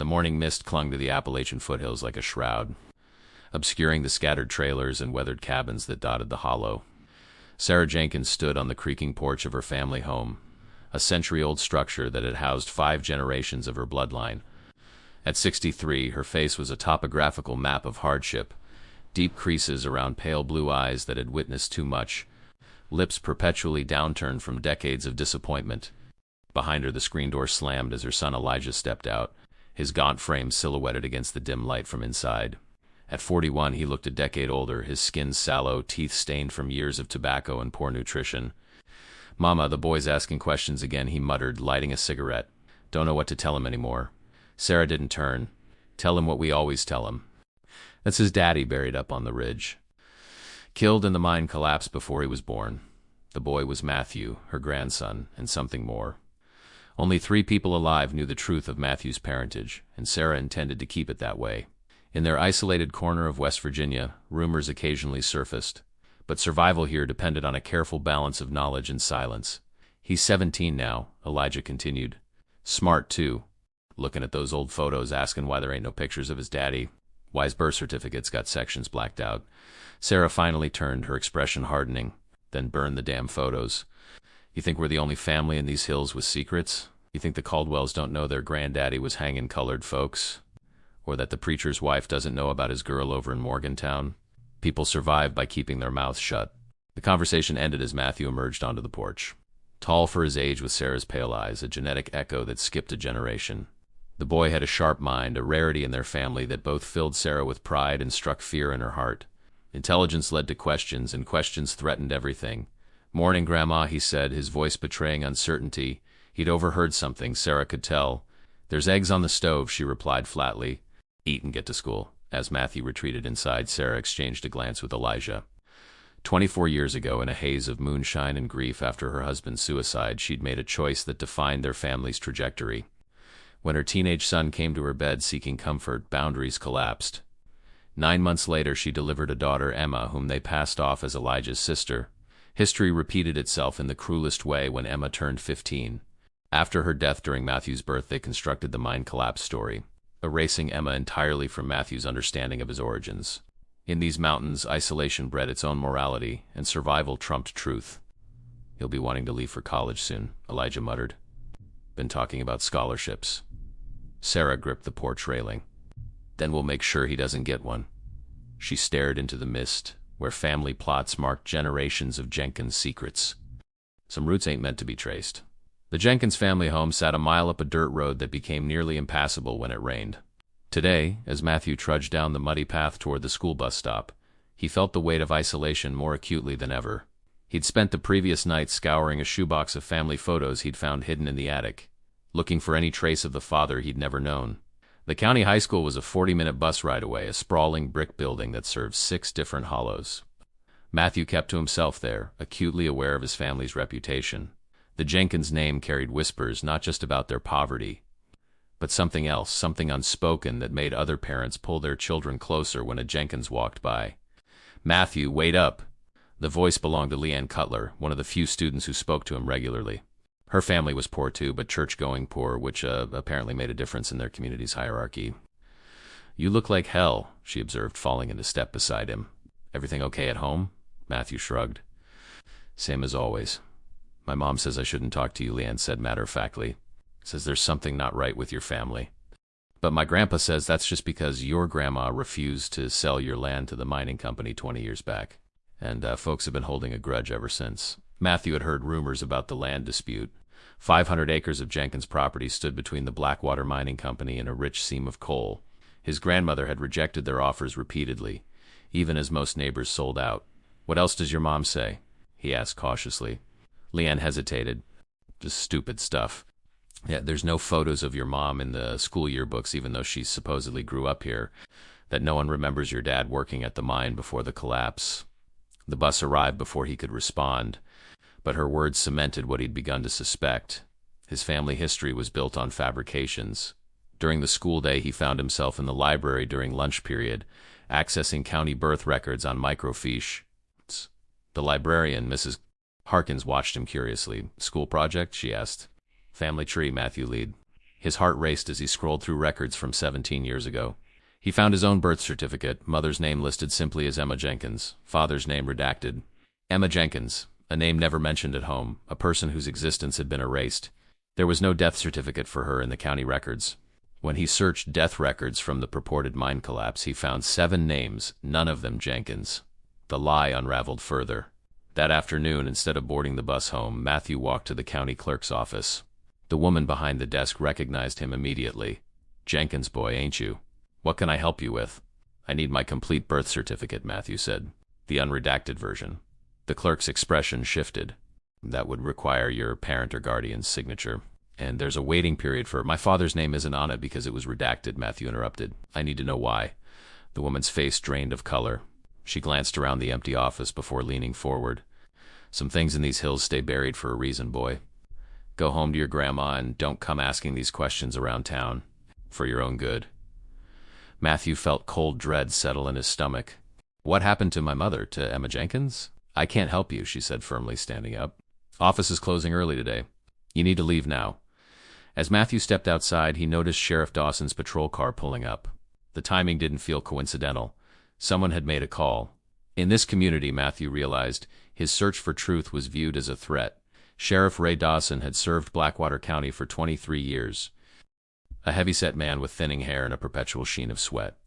The morning mist clung to the Appalachian foothills like a shroud, obscuring the scattered trailers and weathered cabins that dotted the hollow. Sarah Jenkins stood on the creaking porch of her family home, a century-old structure that had housed 5 generations of her bloodline. At 63, her face was a topographical map of hardship, deep creases around pale blue eyes that had witnessed too much, lips perpetually downturned from decades of disappointment. Behind her, the screen door slammed as her son Elijah stepped out, his gaunt frame silhouetted against the dim light from inside. At 41, he looked a decade older, his skin sallow, teeth stained from years of tobacco and poor nutrition. "Mama, the boy's asking questions again," he muttered, lighting a cigarette. "Don't know what to tell him anymore." Sarah didn't turn. "Tell him what we always tell him. That's his daddy buried up on the ridge. Killed in the mine collapse before he was born. The boy was Matthew, her grandson, and something more. Only 3 people alive knew the truth of Matthew's parentage, and Sarah intended to keep it that way. In their isolated corner of West Virginia, rumors occasionally surfaced, but survival here depended on a careful balance of knowledge and silence. "He's 17 now," Elijah continued. "Smart, too. Looking at those old photos, asking why there ain't no pictures of his daddy. Why his birth certificate's got sections blacked out." Sarah finally turned, her expression hardening. "Then burn the damn photos. You think we're the only family in these hills with secrets? You think the Caldwells don't know their granddaddy was hanging colored folks? Or that the preacher's wife doesn't know about his girl over in Morgantown? People survive by keeping their mouths shut." The conversation ended as Matthew emerged onto the porch. Tall for his age with Sarah's pale eyes, a genetic echo that skipped a generation. The boy had a sharp mind, a rarity in their family that both filled Sarah with pride and struck fear in her heart. Intelligence led to questions, and questions threatened everything. "Morning, Grandma," he said, his voice betraying uncertainty. He'd overheard something, Sarah could tell. "There's eggs on the stove," she replied flatly. "Eat and get to school." As Matthew retreated inside, Sarah exchanged a glance with Elijah. 24 years ago, in a haze of moonshine and grief after her husband's suicide, she'd made a choice that defined their family's trajectory. When her teenage son came to her bed seeking comfort, boundaries collapsed. 9 months later, she delivered a daughter, Emma, whom they passed off as Elijah's sister. History repeated itself in the cruelest way when Emma turned 15. After her death during Matthew's birth, they constructed the mine collapse story, erasing Emma entirely from Matthew's understanding of his origins. In these mountains, isolation bred its own morality, and survival trumped truth. "He'll be wanting to leave for college soon," Elijah muttered. "Been talking about scholarships." Sarah gripped the porch railing. "Then we'll make sure he doesn't get one." She stared into the mist, where family plots marked generations of Jenkins' secrets. Some roots ain't meant to be traced. The Jenkins family home sat a mile up a dirt road that became nearly impassable when it rained. Today, as Matthew trudged down the muddy path toward the school bus stop, he felt the weight of isolation more acutely than ever. He'd spent the previous night scouring a shoebox of family photos he'd found hidden in the attic, looking for any trace of the father he'd never known. The county high school was a 40-minute bus ride away, a sprawling brick building that served 6 different hollows. Matthew kept to himself there, acutely aware of his family's reputation. The Jenkins name carried whispers not just about their poverty, but something else, something unspoken that made other parents pull their children closer when a Jenkins walked by. "Matthew, wait up!" The voice belonged to Leanne Cutler, one of the few students who spoke to him regularly. Her family was poor too, but church-going poor, which apparently made a difference in their community's hierarchy. "You look like hell," she observed, falling into step beside him. "Everything okay at home?" Matthew shrugged. "Same as always. My mom says I shouldn't talk to you," Leanne said matter-of-factly. "Says there's something not right with your family. But my grandpa says that's just because your grandma refused to sell your land to the mining company 20 years back. And folks have been holding a grudge ever since." Matthew had heard rumors about the land dispute. 500 acres of Jenkins' property stood between the Blackwater Mining Company and a rich seam of coal. His grandmother had rejected their offers repeatedly, even as most neighbors sold out. "What else does your mom say?" he asked cautiously. Leanne hesitated. "Just stupid stuff. Yeah, there's no photos of your mom in the school yearbooks, even though she supposedly grew up here. That no one remembers your dad working at the mine before the collapse." The bus arrived before he could respond, but her words cemented what he'd begun to suspect. His family history was built on fabrications. During the school day, he found himself in the library during lunch period, accessing county birth records on microfiche. The librarian, Mrs. Harkins, watched him curiously. "School project?" she asked. "Family tree," Matthew lead. His heart raced as he scrolled through records from 17 years ago. He found his own birth certificate, mother's name listed simply as Emma Jenkins, father's name redacted. Emma Jenkins, a name never mentioned at home, a person whose existence had been erased. There was no death certificate for her in the county records. When he searched death records from the purported mine collapse, he found 7 names, none of them Jenkins. The lie unraveled further. That afternoon, instead of boarding the bus home, Matthew walked to the county clerk's office. The woman behind the desk recognized him immediately. "Jenkins' boy, ain't you? What can I help you with?" "I need my complete birth certificate," Matthew said. "The unredacted version." The clerk's expression shifted. "That would require your parent or guardian's signature. And there's a waiting period for—" "My father's name isn't on it because it was redacted," Matthew interrupted. "I need to know why." The woman's face drained of color. She glanced around the empty office before leaning forward. "Some things in these hills stay buried for a reason, boy. Go home to your grandma and don't come asking these questions around town. For your own good." Matthew felt cold dread settle in his stomach. "What happened to my mother, to Emma Jenkins?" "I can't help you," she said firmly, standing up. "Office is closing early today. You need to leave now." As Matthew stepped outside, he noticed Sheriff Dawson's patrol car pulling up. The timing didn't feel coincidental. Someone had made a call. In this community, Matthew realized, his search for truth was viewed as a threat. Sheriff Ray Dawson had served Blackwater County for 23 years. A heavyset man with thinning hair and a perpetual sheen of sweat.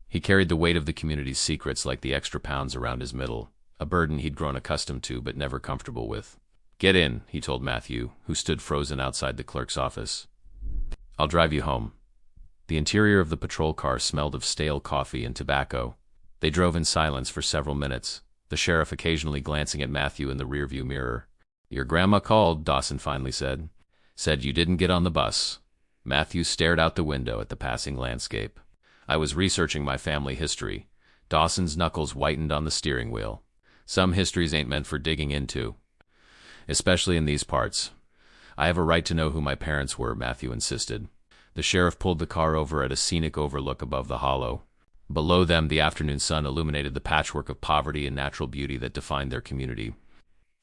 He carried the weight of the community's secrets like the extra pounds around his middle, a burden he'd grown accustomed to but never comfortable with. "Get in," he told Matthew, who stood frozen outside the clerk's office. "I'll drive you home." The interior of the patrol car smelled of stale coffee and tobacco. They drove in silence for several minutes, the sheriff occasionally glancing at Matthew in the rearview mirror. "Your grandma called," Dawson finally said. "Said you didn't get on the bus." Matthew stared out the window at the passing landscape. "I was researching my family history." Dawson's knuckles whitened on the steering wheel. "Some histories ain't meant for digging into. Especially in these parts." "I have a right to know who my parents were," Matthew insisted. The sheriff pulled the car over at a scenic overlook above the hollow. Below them, the afternoon sun illuminated the patchwork of poverty and natural beauty that defined their community.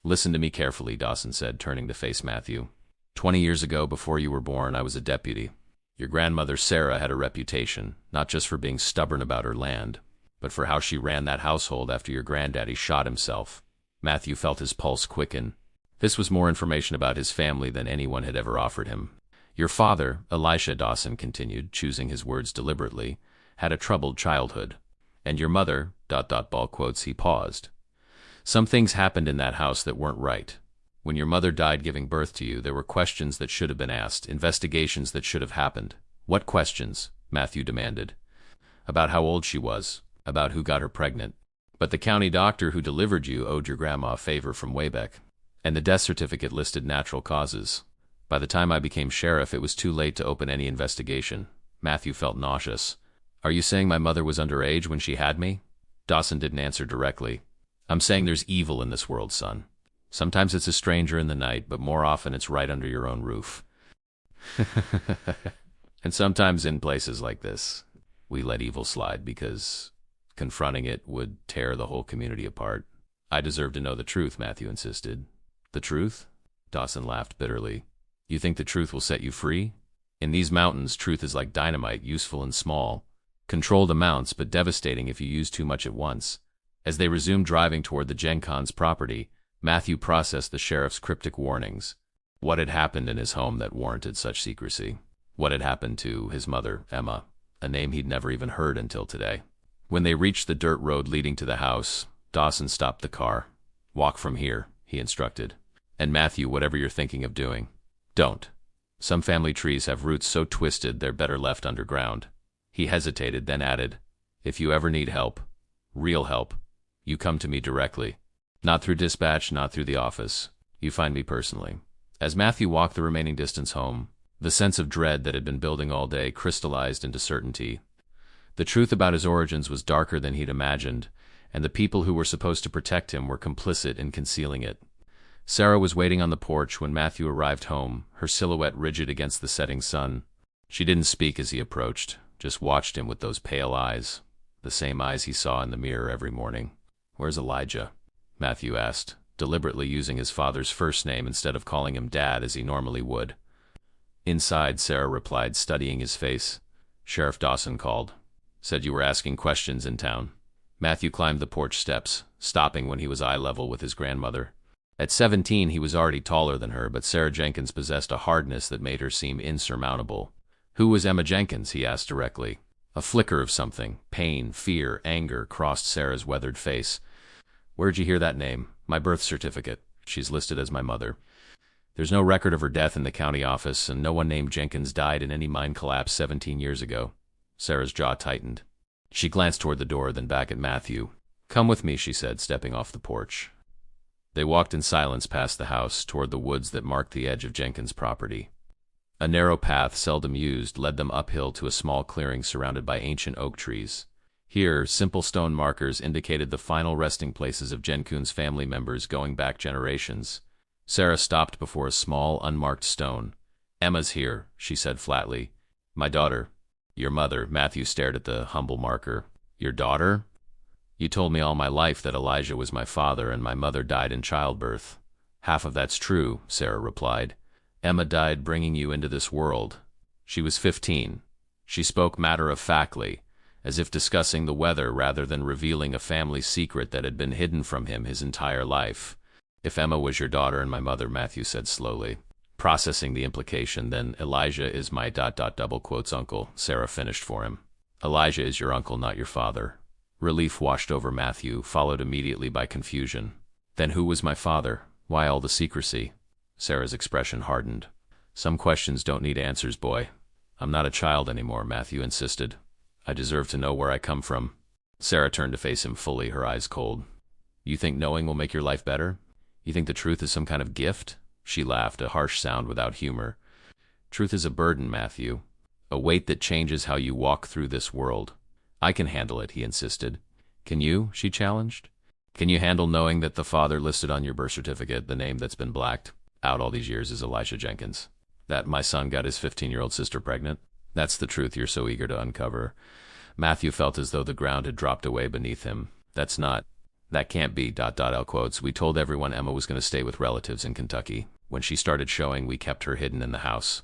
"Listen to me carefully," Dawson said, turning to face Matthew. 20 years ago, before you were born, I was a deputy. Your grandmother, Sarah, had a reputation, not just for being stubborn about her land, but for how she ran that household after your granddaddy shot himself." Matthew felt his pulse quicken. This was more information about his family than anyone had ever offered him. "Your father," Elisha Dawson continued, choosing his words deliberately, "had a troubled childhood. And your mother, ... ball quotes, he paused. "Some things happened in that house that weren't right. When your mother died giving birth to you, there were questions that should have been asked, investigations that should have happened." "What questions?" Matthew demanded. "About how old she was, about who got her pregnant. But the county doctor who delivered you owed your grandma a favor from Waybeck. And the death certificate listed natural causes. By the time I became sheriff, it was too late to open any investigation." Matthew felt nauseous. "Are you saying my mother was underage when she had me?" Dawson didn't answer directly. "I'm saying there's evil in this world, son. Sometimes it's a stranger in the night, but more often it's right under your own roof." "And sometimes in places like this, we let evil slide because confronting it would tear the whole community apart." "I deserve to know the truth," Matthew insisted. "The truth?" Dawson laughed bitterly. "You think the truth will set you free? In these mountains, truth is like dynamite, useful in small, controlled amounts, but devastating if you use too much at once." As they resumed driving toward the Jenkins property, Matthew processed the sheriff's cryptic warnings. What had happened in his home that warranted such secrecy? What had happened to his mother, Emma, a name he'd never even heard until today? When they reached the dirt road leading to the house, Dawson stopped the car. "Walk from here," he instructed. "And Matthew, whatever you're thinking of doing, don't. Some family trees have roots so twisted they're better left underground." He hesitated, then added, "If you ever need help, real help, you come to me directly. Not through dispatch, not through the office. You find me personally." As Matthew walked the remaining distance home, the sense of dread that had been building all day crystallized into certainty. The truth about his origins was darker than he'd imagined, and the people who were supposed to protect him were complicit in concealing it. Sarah was waiting on the porch when Matthew arrived home, her silhouette rigid against the setting sun. She didn't speak as he approached, just watched him with those pale eyes, the same eyes he saw in the mirror every morning. "Where's Elijah?" Matthew asked, deliberately using his father's first name instead of calling him Dad as he normally would. Inside, Sarah replied, studying his face. Sheriff Dawson called. Said you were asking questions in town. Matthew climbed the porch steps, stopping when he was eye level with his grandmother. At 17, he was already taller than her, but Sarah Jenkins possessed a hardness that made her seem insurmountable. Who was Emma Jenkins? He asked directly. A flicker of something, pain, fear, anger, crossed Sarah's weathered face. Where'd you hear that name? My birth certificate. She's listed as my mother. There's no record of her death in the county office, and no one named Jenkins died in any mine collapse 17 years ago. Sarah's jaw tightened. She glanced toward the door, then back at Matthew. Come with me, she said, stepping off the porch. They walked in silence past the house, toward the woods that marked the edge of Jenkins' property. A narrow path, seldom used, led them uphill to a small clearing surrounded by ancient oak trees. Here, simple stone markers indicated the final resting places of Jenkins' family members going back generations. Sarah stopped before a small, unmarked stone. Emma's here, she said flatly. My daughter. Your mother. Matthew stared at the humble marker. Your daughter? You told me all my life that Elijah was my father and my mother died in childbirth. Half of that's true, Sarah replied. Emma died bringing you into this world. She was 15. She spoke matter-of-factly, as if discussing the weather rather than revealing a family secret that had been hidden from him his entire life. If Emma was your daughter and my mother, Matthew said slowly, processing the implication, then Elijah is my ... double quotes uncle, Sarah finished for him. Elijah is your uncle, not your father. Relief washed over Matthew, followed immediately by confusion. Then who was my father? Why all the secrecy? Sarah's expression hardened. Some questions don't need answers, boy. I'm not a child anymore, Matthew insisted. I deserve to know where I come from. Sarah turned to face him fully, her eyes cold. You think knowing will make your life better? You think the truth is some kind of gift? She laughed, a harsh sound without humor. Truth is a burden, Matthew. A weight that changes how you walk through this world. I can handle it, he insisted. Can you? She challenged. Can you handle knowing that the father listed on your birth certificate, the name that's been blacked out all these years, is Elijah Jenkins? That my son got his 15-year-old sister pregnant? That's the truth you're so eager to uncover. Matthew felt as though the ground had dropped away beneath him. That's not... That can't be... L quotes. We told everyone Emma was going to stay with relatives in Kentucky. When she started showing, we kept her hidden in the house.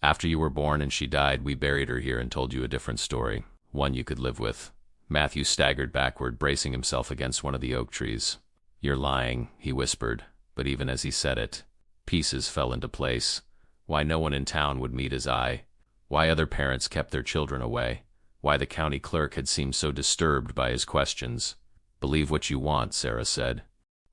After you were born and she died, we buried her here and told you a different story. One you could live with. Matthew staggered backward, bracing himself against one of the oak trees. You're lying, he whispered, but even as he said it, pieces fell into place. Why no one in town would meet his eye. Why other parents kept their children away. Why the county clerk had seemed so disturbed by his questions. Believe what you want, Sarah said.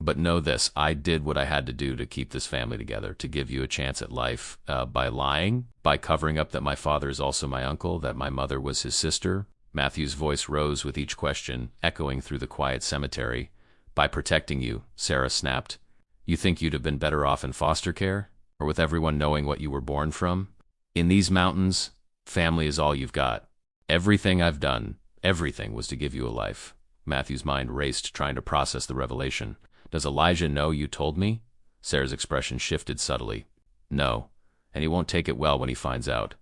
But know this, I did what I had to do to keep this family together, to give you a chance at life. By lying? By covering up that my father is also my uncle, that my mother was his sister? Matthew's voice rose with each question, echoing through the quiet cemetery. By protecting you, Sarah snapped. You think you'd have been better off in foster care? Or with everyone knowing what you were born from? In these mountains, family is all you've got. Everything I've done, everything was to give you a life. Matthew's mind raced, trying to process the revelation. Does Elijah know you told me? Sarah's expression shifted subtly. No, and he won't take it well when he finds out.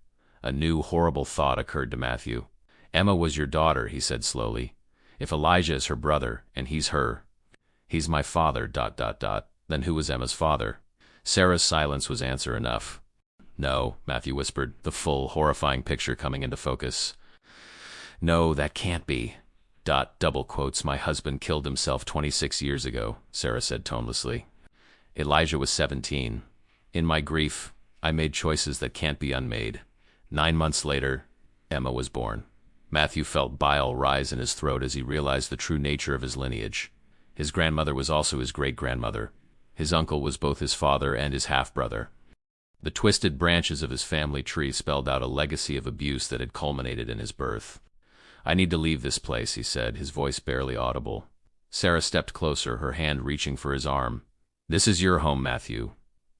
A new, horrible thought occurred to Matthew. Emma was your daughter, he said slowly. If Elijah is her brother, and he's her, he's my father, ... Then who was Emma's father? Sarah's silence was answer enough. No, Matthew whispered, the full, horrifying picture coming into focus. No, that can't be. ... double quotes, my husband killed himself 26 years ago, Sarah said tonelessly. Elijah was 17. In my grief, I made choices that can't be unmade. 9 months later, Emma was born. Matthew felt bile rise in his throat as he realized the true nature of his lineage. His grandmother was also his great-grandmother. His uncle was both his father and his half-brother. The twisted branches of his family tree spelled out a legacy of abuse that had culminated in his birth. I need to leave this place, he said, his voice barely audible. Sarah stepped closer, her hand reaching for his arm. This is your home, Matthew.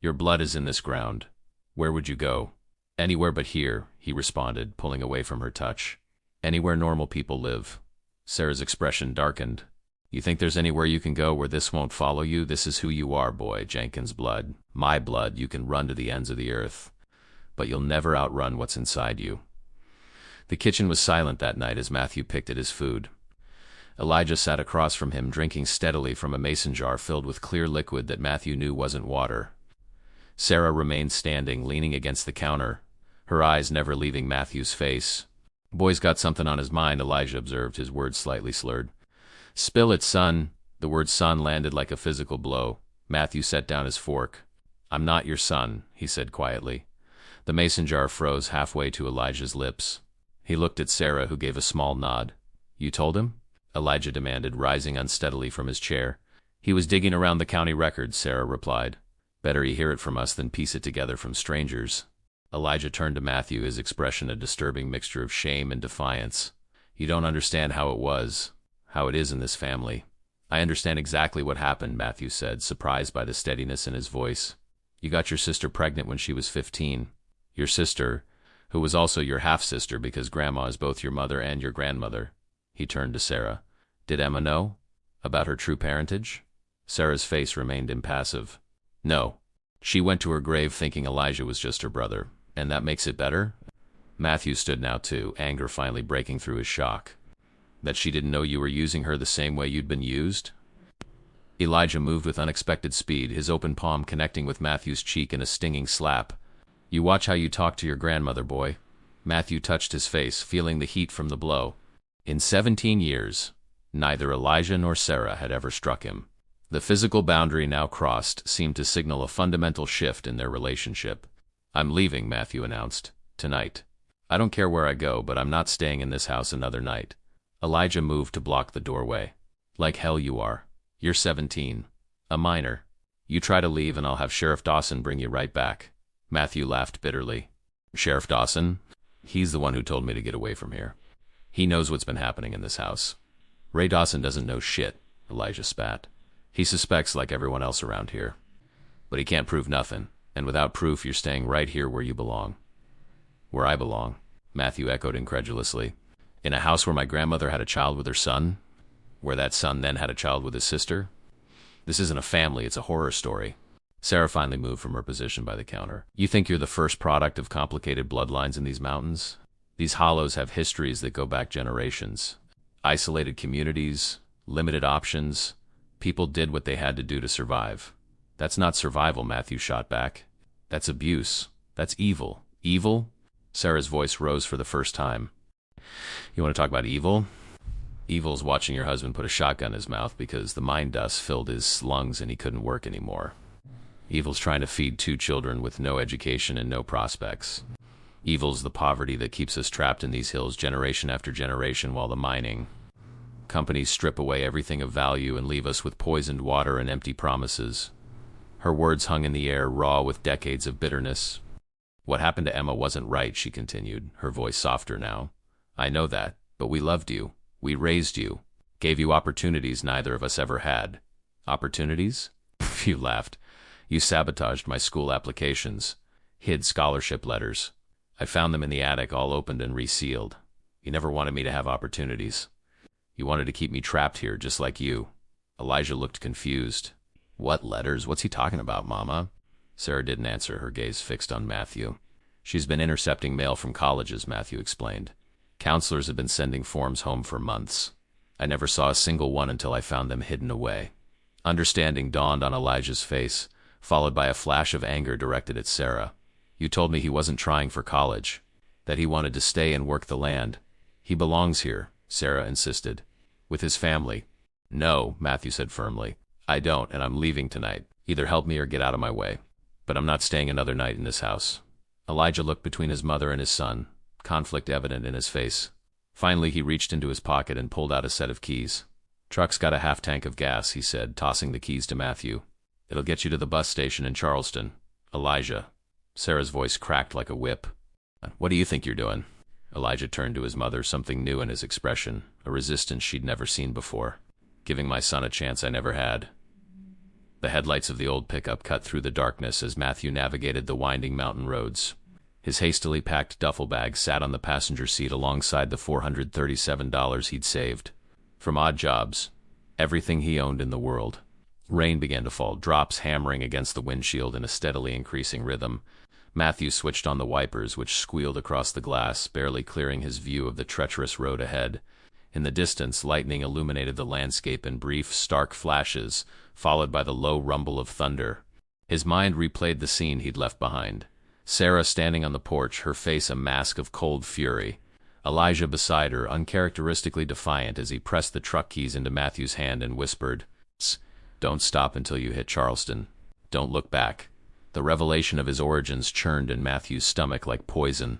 Your blood is in this ground. Where would you go? Anywhere but here, he responded, pulling away from her touch. Anywhere normal people live. Sarah's expression darkened. You think there's anywhere you can go where this won't follow you? This is who you are, boy, Jenkins' blood. My blood, you can run to the ends of the earth. But you'll never outrun what's inside you. The kitchen was silent that night as Matthew picked at his food. Elijah sat across from him, drinking steadily from a mason jar filled with clear liquid that Matthew knew wasn't water. Sarah remained standing, leaning against the counter, her eyes never leaving Matthew's face. "Boy's got something on his mind," Elijah observed, his words slightly slurred. "Spill it, son." The word son landed like a physical blow. Matthew set down his fork. "I'm not your son," he said quietly. The mason jar froze halfway to Elijah's lips. He looked at Sarah, who gave a small nod. "You told him?" Elijah demanded, rising unsteadily from his chair. "He was digging around the county records," Sarah replied. "Better he hear it from us than piece it together from strangers." Elijah turned to Matthew, his expression a disturbing mixture of shame and defiance. "You don't understand how it is in this family." "I understand exactly what happened," Matthew said, surprised by the steadiness in his voice. "You got your sister pregnant when she was 15. Your sister, who was also your half-sister because Grandma is both your mother and your grandmother." He turned to Sarah. "Did Emma know about her true parentage?" Sarah's face remained impassive. "No. She went to her grave thinking Elijah was just her brother. And that makes it better?" Matthew stood now too, anger finally breaking through his shock. "That she didn't know you were using her the same way you'd been used?" Elijah moved with unexpected speed, his open palm connecting with Matthew's cheek in a stinging slap. "You watch how you talk to your grandmother, boy." Matthew touched his face, feeling the heat from the blow. In 17 years, neither Elijah nor Sarah had ever struck him. The physical boundary now crossed seemed to signal a fundamental shift in their relationship. "I'm leaving," Matthew announced. "Tonight. I don't care where I go, but I'm not staying in this house another night." Elijah moved to block the doorway. "Like hell you are. You're 17. A minor. You try to leave and I'll have Sheriff Dawson bring you right back." Matthew laughed bitterly. "Sheriff Dawson? He's the one who told me to get away from here. He knows what's been happening in this house." "Ray Dawson doesn't know shit," Elijah spat. "He suspects like everyone else around here. But he can't prove nothing, and without proof you're staying right here where you belong." "Where I belong?" Matthew echoed incredulously. "In a house where my grandmother had a child with her son? Where that son then had a child with his sister? This isn't a family, it's a horror story." Sarah finally moved from her position by the counter. "You think you're the first product of complicated bloodlines in these mountains? These hollows have histories that go back generations. Isolated communities, limited options. People did what they had to do to survive." "That's not survival," Matthew shot back. "That's abuse. That's evil." "Evil?" Sarah's voice rose for the first time. "You want to talk about evil? Evil's watching your husband put a shotgun in his mouth because the mine dust filled his lungs and he couldn't work anymore. Evil's trying to feed 2 children with no education and no prospects. Evil's the poverty that keeps us trapped in these hills generation after generation while the mining companies strip away everything of value and leave us with poisoned water and empty promises." Her words hung in the air, raw with decades of bitterness. "What happened to Emma wasn't right," she continued, her voice softer now. "I know that, but we loved you. We raised you. Gave you opportunities neither of us ever had." "Opportunities?" You laughed. "You sabotaged my school applications. Hid scholarship letters. I found them in the attic, all opened and resealed. You never wanted me to have opportunities. You wanted to keep me trapped here, just like you." Elijah looked confused. "What letters? What's he talking about, Mama?" Sarah didn't answer, her gaze fixed on Matthew. "She's been intercepting mail from colleges," Matthew explained. "Counselors have been sending forms home for months. I never saw a single one until I found them hidden away." Understanding dawned on Elijah's face, followed by a flash of anger directed at Sarah. "You told me he wasn't trying for college, that he wanted to stay and work the land." "He belongs here," Sarah insisted. "With his family." "No," Matthew said firmly. "I don't, and I'm leaving tonight. Either help me or get out of my way. But I'm not staying another night in this house." Elijah looked between his mother and his son, conflict evident in his face. Finally, he reached into his pocket and pulled out a set of keys. "Truck's got a half tank of gas," he said, tossing the keys to Matthew. "It'll get you to the bus station in Charleston. Elijah." Sarah's voice cracked like a whip. "What do you think you're doing?" Elijah turned to his mother, something new in his expression, a resistance she'd never seen before. "Giving my son a chance I never had." The headlights of the old pickup cut through the darkness as Matthew navigated the winding mountain roads. His hastily packed duffel bag sat on the passenger seat alongside the $437 he'd saved. From odd jobs, everything he owned in the world. Rain began to fall, drops hammering against the windshield in a steadily increasing rhythm. Matthew switched on the wipers, which squealed across the glass, barely clearing his view of the treacherous road ahead. In the distance, lightning illuminated the landscape in brief, stark flashes, followed by the low rumble of thunder. His mind replayed the scene he'd left behind. Sarah standing on the porch, her face a mask of cold fury. Elijah beside her, uncharacteristically defiant as he pressed the truck keys into Matthew's hand and whispered, "Don't stop until you hit Charleston. Don't look back." The revelation of his origins churned in Matthew's stomach like poison.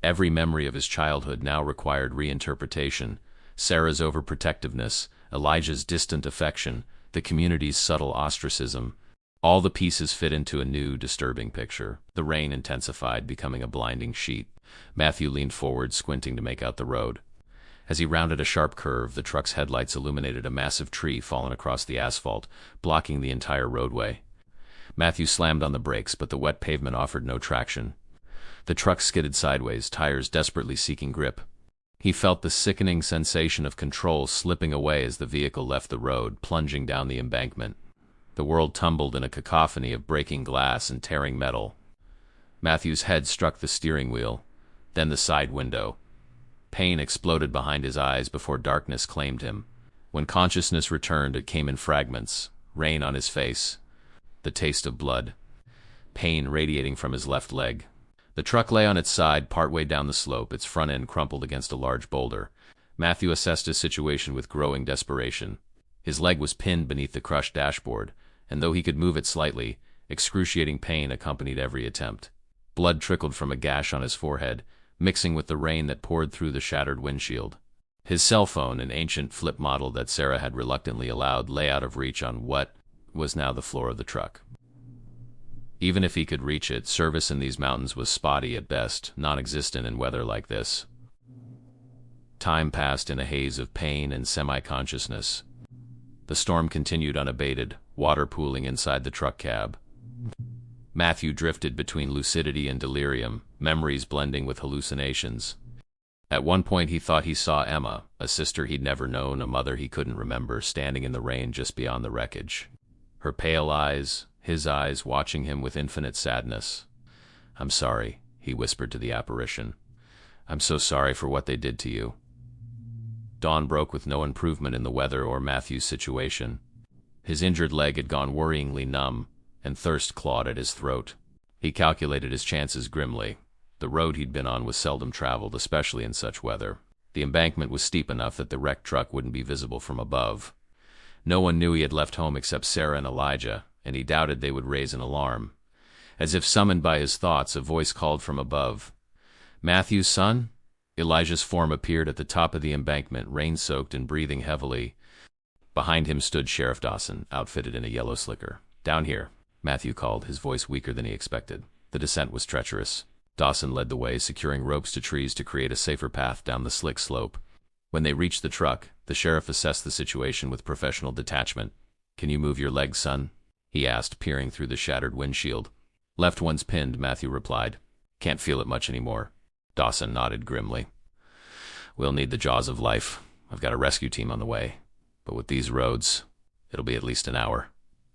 Every memory of his childhood now required reinterpretation. Sarah's overprotectiveness, Elijah's distant affection, the community's subtle ostracism. All the pieces fit into a new, disturbing picture. The rain intensified, becoming a blinding sheet. Matthew leaned forward, squinting to make out the road. As he rounded a sharp curve, the truck's headlights illuminated a massive tree fallen across the asphalt, blocking the entire roadway. Matthew slammed on the brakes, but the wet pavement offered no traction. The truck skidded sideways, tires desperately seeking grip. He felt the sickening sensation of control slipping away as the vehicle left the road, plunging down the embankment. The world tumbled in a cacophony of breaking glass and tearing metal. Matthew's head struck the steering wheel, then the side window. Pain exploded behind his eyes before darkness claimed him. When consciousness returned, it came in fragments. Rain on his face. The taste of blood. Pain radiating from his left leg. The truck lay on its side partway down the slope, its front end crumpled against a large boulder. Matthew assessed his situation with growing desperation. His leg was pinned beneath the crushed dashboard, and though he could move it slightly, excruciating pain accompanied every attempt. Blood trickled from a gash on his forehead, mixing with the rain that poured through the shattered windshield. His cell phone, an ancient flip model that Sarah had reluctantly allowed, lay out of reach on what was now the floor of the truck. Even if he could reach it, service in these mountains was spotty at best, non-existent in weather like this. Time passed in a haze of pain and semi-consciousness. The storm continued unabated, water pooling inside the truck cab. Matthew drifted between lucidity and delirium, memories blending with hallucinations. At one point he thought he saw Emma, a sister he'd never known, a mother he couldn't remember, standing in the rain just beyond the wreckage. Her pale eyes, his eyes watching him with infinite sadness. "I'm sorry," he whispered to the apparition. "I'm so sorry for what they did to you." Dawn broke with no improvement in the weather or Matthew's situation. His injured leg had gone worryingly numb, and thirst clawed at his throat. He calculated his chances grimly. The road he'd been on was seldom traveled, especially in such weather. The embankment was steep enough that the wrecked truck wouldn't be visible from above. No one knew he had left home except Sarah and Elijah, and he doubted they would raise an alarm. As if summoned by his thoughts, a voice called from above. "Matthew's son?" Elijah's form appeared at the top of the embankment, rain-soaked and breathing heavily. Behind him stood Sheriff Dawson, outfitted in a yellow slicker. "Down here," Matthew called, his voice weaker than he expected. The descent was treacherous. Dawson led the way, securing ropes to trees to create a safer path down the slick slope. When they reached the truck, the sheriff assessed the situation with professional detachment. "Can you move your legs, son?" he asked, peering through the shattered windshield. "Left one's pinned," Matthew replied. "Can't feel it much anymore." Dawson nodded grimly. "We'll need the jaws of life. I've got a rescue team on the way. But with these roads, it'll be at least an hour."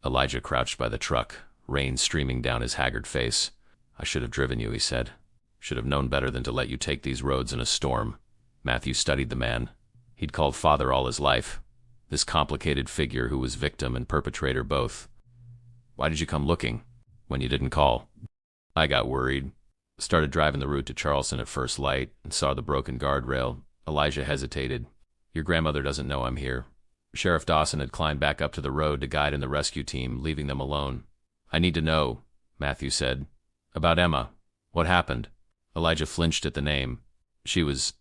Elijah crouched by the truck, rain streaming down his haggard face. "I should have driven you," he said. "Should have known better than to let you take these roads in a storm." Matthew studied the man. He'd called father all his life. This complicated figure who was victim and perpetrator both. "Why did you come looking when you didn't call?" "I got worried. Started driving the route to Charleston at first light and saw the broken guardrail." Elijah hesitated. "Your grandmother doesn't know I'm here." Sheriff Dawson had climbed back up to the road to guide in the rescue team, leaving them alone. "I need to know," Matthew said. "About Emma. What happened?" Elijah flinched at the name. "She was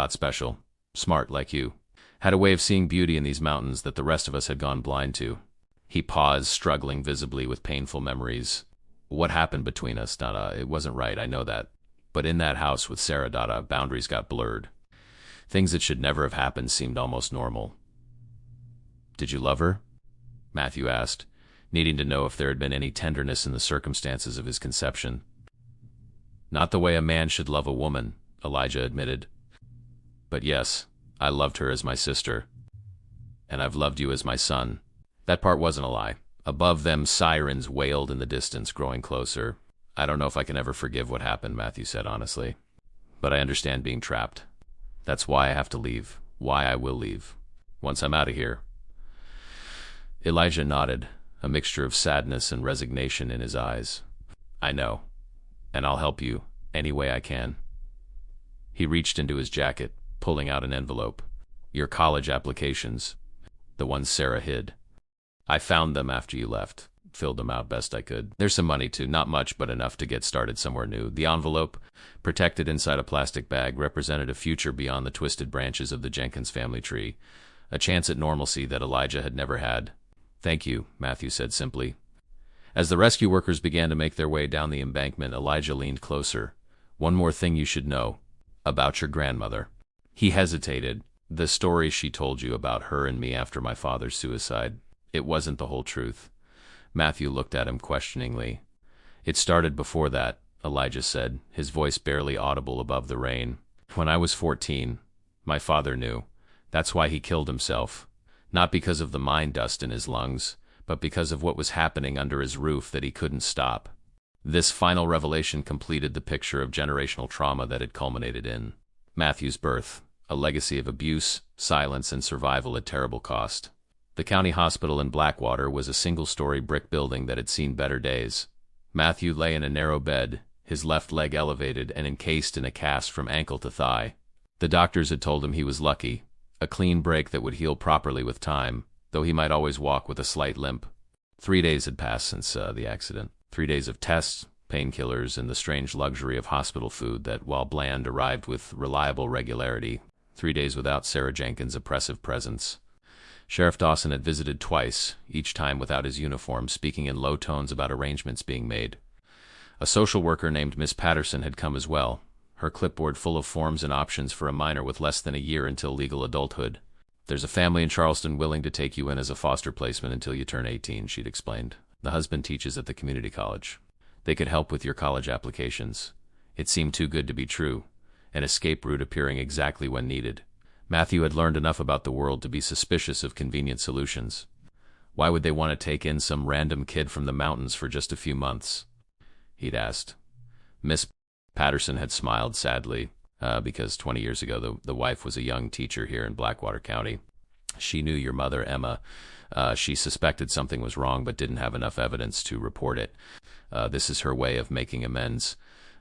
special. Smart like you. Had a way of seeing beauty in these mountains that the rest of us had gone blind to." He paused, struggling visibly with painful memories. "What happened between us, Dada? It wasn't right, I know that. But in that house with Sarah, Dada, boundaries got blurred. Things that should never have happened seemed almost normal." "Did you love her?" Matthew asked, needing to know if there had been any tenderness in the circumstances of his conception. "Not the way a man should love a woman," Elijah admitted. "But yes, I loved her as my sister. And I've loved you as my son." That part wasn't a lie. Above them, sirens wailed in the distance, growing closer. "I don't know if I can ever forgive what happened," Matthew said honestly. "But I understand being trapped. That's why I have to leave. Why I will leave. Once I'm out of here." Elijah nodded. a mixture of sadness and resignation in his eyes. I know, and I'll help you any way I can. He reached into his jacket, pulling out an envelope. Your college applications, the ones Sarah hid. I found them after you left. Filled them out best I could. There's some money too, not much, but enough to get started somewhere new. The envelope, protected inside a plastic bag, represented a future beyond the twisted branches of the Jenkins family tree, a chance at normalcy that Elijah had never had. Thank you, Matthew said simply. As the rescue workers began to make their way down the embankment, Elijah leaned closer. One more thing you should know about your grandmother. He hesitated. The story she told you about her and me after my father's suicide, it wasn't the whole truth. Matthew looked at him questioningly. It started before that, Elijah said, his voice barely audible above the rain. When I was 14, my father knew. That's why he killed himself. Not because of the mine dust in his lungs, but because of what was happening under his roof that he couldn't stop. This final revelation completed the picture of generational trauma that had culminated in Matthew's birth, a legacy of abuse, silence, and survival at terrible cost. The county hospital in Blackwater was a single-story brick building that had seen better days. Matthew lay in a narrow bed, his left leg elevated and encased in a cast from ankle to thigh. The doctors had told him he was lucky, a clean break that would heal properly with time, though he might always walk with a slight limp. 3 days had passed since the accident. 3 days of tests, painkillers, and the strange luxury of hospital food that, while bland, arrived with reliable regularity. 3 days without Sarah Jenkins' oppressive presence. Sheriff Dawson had visited twice, each time without his uniform, speaking in low tones about arrangements being made. A social worker named Miss Patterson had come as well, her clipboard full of forms and options for a minor with less than a year until legal adulthood. There's a family in Charleston willing to take you in as a foster placement until you turn 18, she'd explained. The husband teaches at the community college. They could help with your college applications. It seemed too good to be true, an escape route appearing exactly when needed. Matthew had learned enough about the world to be suspicious of convenient solutions. Why would they want to take in some random kid from the mountains for just a few months? He'd asked. Miss Patterson had smiled sadly, because 20 years ago the wife was a young teacher here in Blackwater County. She knew your mother, Emma. She suspected something was wrong but didn't have enough evidence to report it. This is her way of making amends.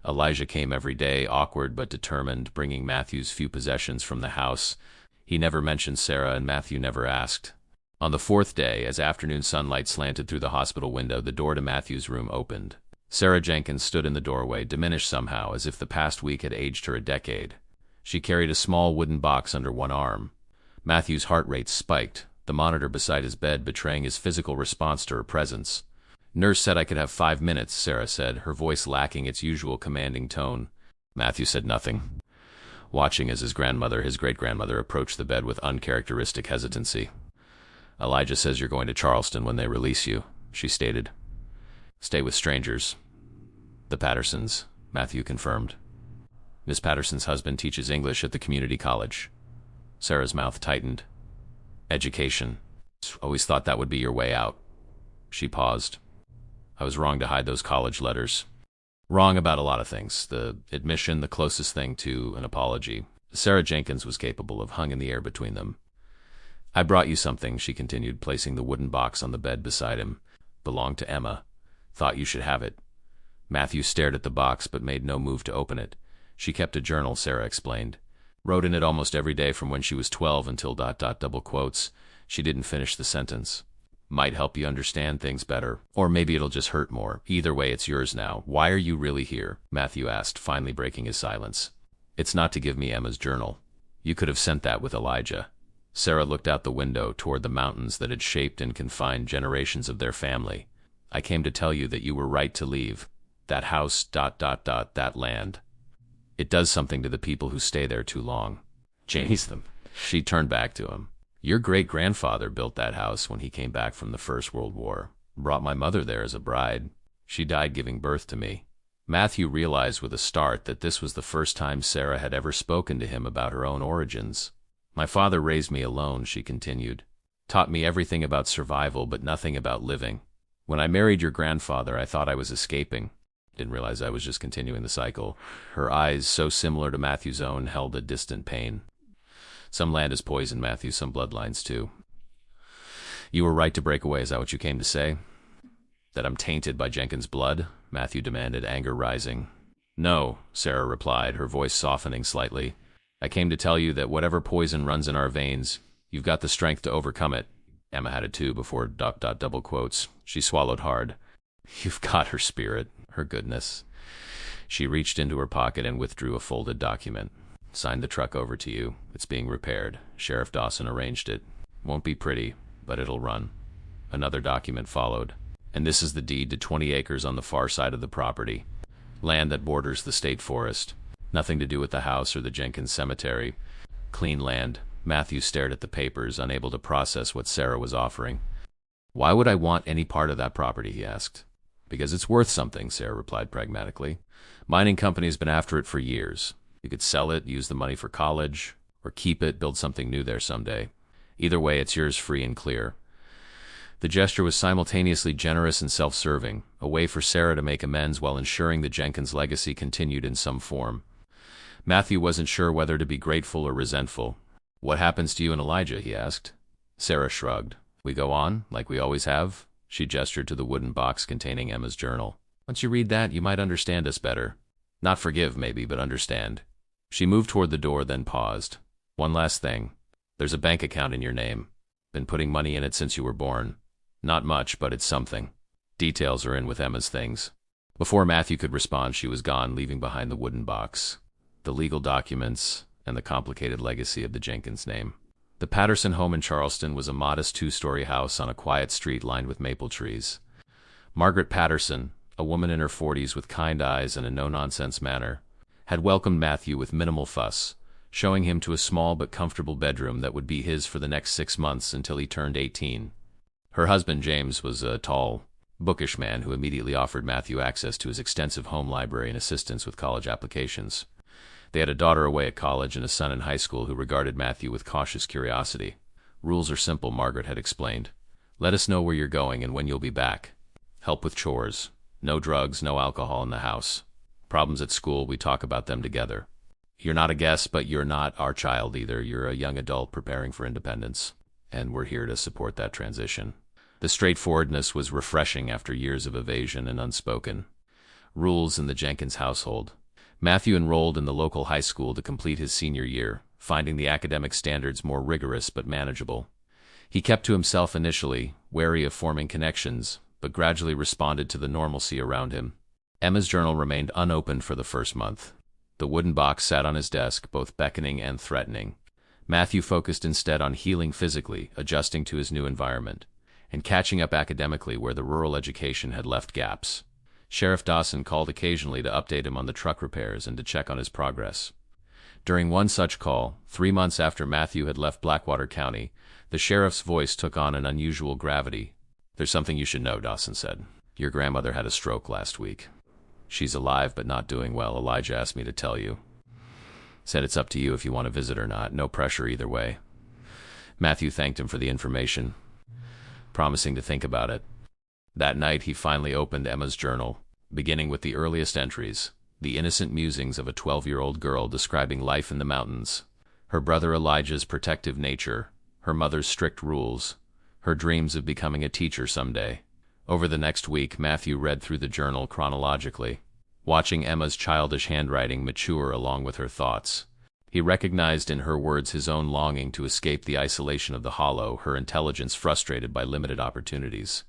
Elijah came every day, awkward but determined, bringing Matthew's few possessions from the house. He never mentioned Sarah, and Matthew never asked. On the 4th day, as afternoon sunlight slanted through the hospital window, the door to Matthew's room opened. Sarah Jenkins stood in the doorway, diminished somehow, as if the past week had aged her a decade. She carried a small wooden box under one arm. Matthew's heart rate spiked, the monitor beside his bed betraying his physical response to her presence. Nurse said I could have 5 minutes, Sarah said, her voice lacking its usual commanding tone. Matthew said nothing, watching as his great-grandmother, approached the bed with uncharacteristic hesitancy. Elijah says you're going to Charleston when they release you, she stated. Stay with strangers. The Pattersons, Matthew confirmed. Miss Patterson's husband teaches English at the community college. Sarah's mouth tightened. Education. Always thought that would be your way out. She paused. I was wrong to hide those college letters. Wrong about a lot of things. The admission, the closest thing to an apology. Sarah Jenkins was capable of hung in the air between them. I brought you something, she continued, placing the wooden box on the bed beside him. Belonged to Emma. Thought you should have it. Matthew stared at the box but made no move to open it. She kept a journal, Sarah explained. Wrote in it almost every day from when she was 12 until ... double quotes. She didn't finish the sentence. Might help you understand things better. Or maybe it'll just hurt more. Either way, it's yours now. Why are you really here? Matthew asked, finally breaking his silence. It's not to give me Emma's journal. You could have sent that with Elijah. Sarah looked out the window toward the mountains that had shaped and confined generations of their family. I came to tell you that you were right to leave. That house, ... that land. It does something to the people who stay there too long. Changes them. She turned back to him. Your great-grandfather built that house when he came back from the First World War. Brought my mother there as a bride. She died giving birth to me. Matthew realized with a start that this was the first time Sarah had ever spoken to him about her own origins. My father raised me alone, she continued. Taught me everything about survival but nothing about living. When I married your grandfather, I thought I was escaping. Didn't realize I was just continuing the cycle. Her eyes, so similar to Matthew's own, held a distant pain. Some land is poison, Matthew, some bloodlines too. You were right to break away, is that what you came to say? That I'm tainted by Jenkins' blood? Matthew demanded, anger rising. No, Sarah replied, her voice softening slightly. I came to tell you that whatever poison runs in our veins, you've got the strength to overcome it. Emma had a two before ... double quotes. She swallowed hard. You've got her spirit, her goodness. She reached into her pocket and withdrew a folded document. Signed the truck over to you. It's being repaired. Sheriff Dawson arranged it. Won't be pretty, but it'll run. Another document followed. And this is the deed to 20 acres on the far side of the property. Land that borders the state forest. Nothing to do with the house or the Jenkins cemetery. Clean land. Matthew stared at the papers, unable to process what Sarah was offering. Why would I want any part of that property, he asked. Because it's worth something, Sarah replied pragmatically. Mining company's been after it for years. You could sell it, use the money for college, or keep it, build something new there someday. Either way, it's yours free and clear. The gesture was simultaneously generous and self-serving, a way for Sarah to make amends while ensuring the Jenkins legacy continued in some form. Matthew wasn't sure whether to be grateful or resentful. What happens to you and Elijah, he asked. Sarah shrugged. We go on, like we always have? She gestured to the wooden box containing Emma's journal. Once you read that, you might understand us better. Not forgive, maybe, but understand. She moved toward the door, then paused. One last thing. There's a bank account in your name. Been putting money in it since you were born. Not much, but it's something. Details are in with Emma's things. Before Matthew could respond, she was gone, leaving behind the wooden box, the legal documents, and the complicated legacy of the Jenkins name. The Patterson home in Charleston was a modest two-story house on a quiet street lined with maple trees. Margaret Patterson, a woman in her 40s with kind eyes and a no-nonsense manner, had welcomed Matthew with minimal fuss, showing him to a small but comfortable bedroom that would be his for the next 6 months until he turned 18. Her husband, James, was a tall, bookish man who immediately offered Matthew access to his extensive home library and assistance with college applications. They had a daughter away at college and a son in high school who regarded Matthew with cautious curiosity. Rules are simple, Margaret had explained. Let us know where you're going and when you'll be back. Help with chores. No drugs, no alcohol in the house. Problems at school, we talk about them together. You're not a guest, but you're not our child either. You're a young adult preparing for independence, and we're here to support that transition. The straightforwardness was refreshing after years of evasion and unspoken rules in the Jenkins household. Matthew enrolled in the local high school to complete his senior year, finding the academic standards more rigorous but manageable. He kept to himself initially, wary of forming connections, but gradually responded to the normalcy around him. Emma's journal remained unopened for the first month. The wooden box sat on his desk, both beckoning and threatening. Matthew focused instead on healing physically, adjusting to his new environment, and catching up academically where the rural education had left gaps. Sheriff Dawson called occasionally to update him on the truck repairs and to check on his progress. During one such call, 3 months after Matthew had left Blackwater County, the sheriff's voice took on an unusual gravity. There's something you should know, Dawson said. Your grandmother had a stroke last week. She's alive but not doing well. Elijah asked me to tell you. Said it's up to you if you want to visit or not. No pressure either way. Matthew thanked him for the information, promising to think about it. That night he finally opened Emma's journal, beginning with the earliest entries, the innocent musings of a 12-year-old girl describing life in the mountains, her brother Elijah's protective nature, her mother's strict rules, her dreams of becoming a teacher someday. Over the next week, Matthew read through the journal chronologically, watching Emma's childish handwriting mature along with her thoughts. He recognized in her words his own longing to escape the isolation of the hollow, her intelligence frustrated by limited opportunities.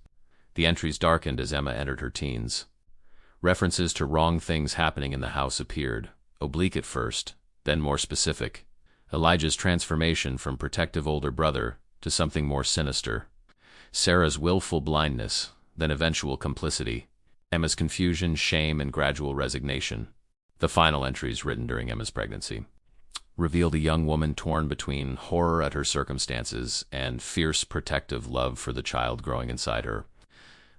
The entries darkened as Emma entered her teens. References to wrong things happening in the house appeared, oblique at first, then more specific. Elijah's transformation from protective older brother to something more sinister. Sarah's willful blindness, then eventual complicity. Emma's confusion, shame, and gradual resignation. The final entries, written during Emma's pregnancy, revealed a young woman torn between horror at her circumstances and fierce protective love for the child growing inside her.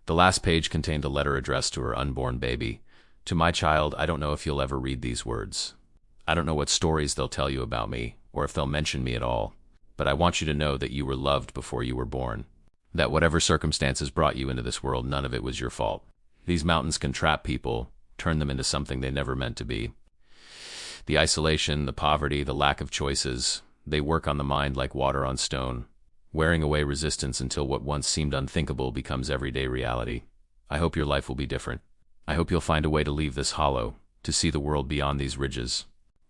The last page contained a letter addressed to her unborn baby. To my child, I don't know if you'll ever read these words. I don't know what stories they'll tell you about me, or if they'll mention me at all, but I want you to know that you were loved before you were born. That whatever circumstances brought you into this world, none of it was your fault. These mountains can trap people, turn them into something they never meant to be. The isolation, the poverty, the lack of choices, they work on the mind like water on stone. wearing away resistance until what once seemed unthinkable becomes everyday reality. I hope your life will be different. I hope you'll find a way to leave this hollow, to see the world beyond these ridges.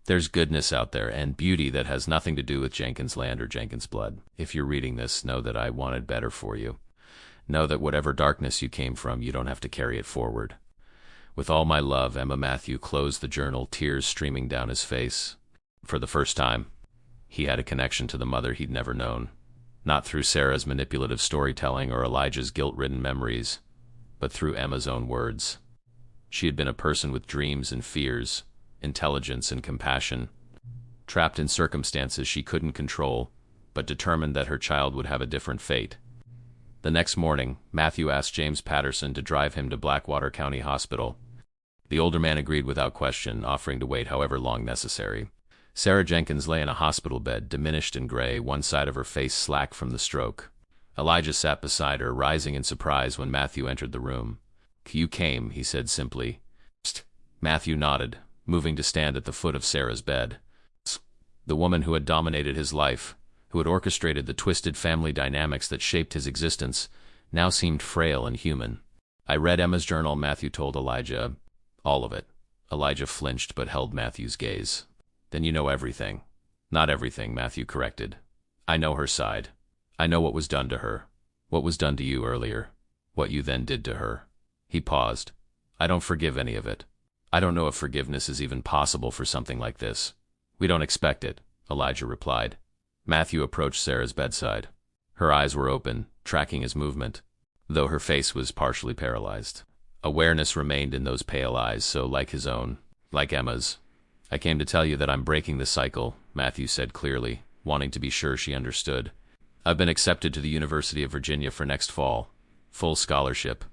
There's goodness out there and beauty that has nothing to do with Jenkins' land or Jenkins' blood. If you're reading this, know that I wanted better for you. Know that whatever darkness you came from, you don't have to carry it forward. With all my love, Emma. Matthew closed the journal, tears streaming down his face. For the first time, he had a connection to the mother he'd never known. Not through Sarah's manipulative storytelling or Elijah's guilt-ridden memories, but through Emma's own words. She had been a person with dreams and fears, intelligence and compassion, trapped in circumstances she couldn't control, but determined that her child would have a different fate. The next morning, Matthew asked James Patterson to drive him to Blackwater County Hospital. The older man agreed without question, offering to wait however long necessary. Sarah Jenkins lay in a hospital bed, diminished and gray, one side of her face slack from the stroke. Elijah sat beside her, rising in surprise when Matthew entered the room. "You came," he said simply. "Psst." Matthew nodded, moving to stand at the foot of Sarah's bed. The woman who had dominated his life, who had orchestrated the twisted family dynamics that shaped his existence, now seemed frail and human. "I read Emma's journal," Matthew told Elijah. "All of it." Elijah flinched but held Matthew's gaze. "Then you know everything." "Not everything," Matthew corrected. "I know her side. I know what was done to her. What was done to you earlier. What you then did to her." He paused. "I don't forgive any of it. I don't know if forgiveness is even possible for something like this." "We don't expect it," Elijah replied. Matthew approached Sarah's bedside. Her eyes were open, tracking his movement, though her face was partially paralyzed. Awareness remained in those pale eyes, so like his own, like Emma's. "I came to tell you that I'm breaking the cycle," Matthew said clearly, wanting to be sure she understood. "I've been accepted to the University of Virginia for next fall. Full scholarship."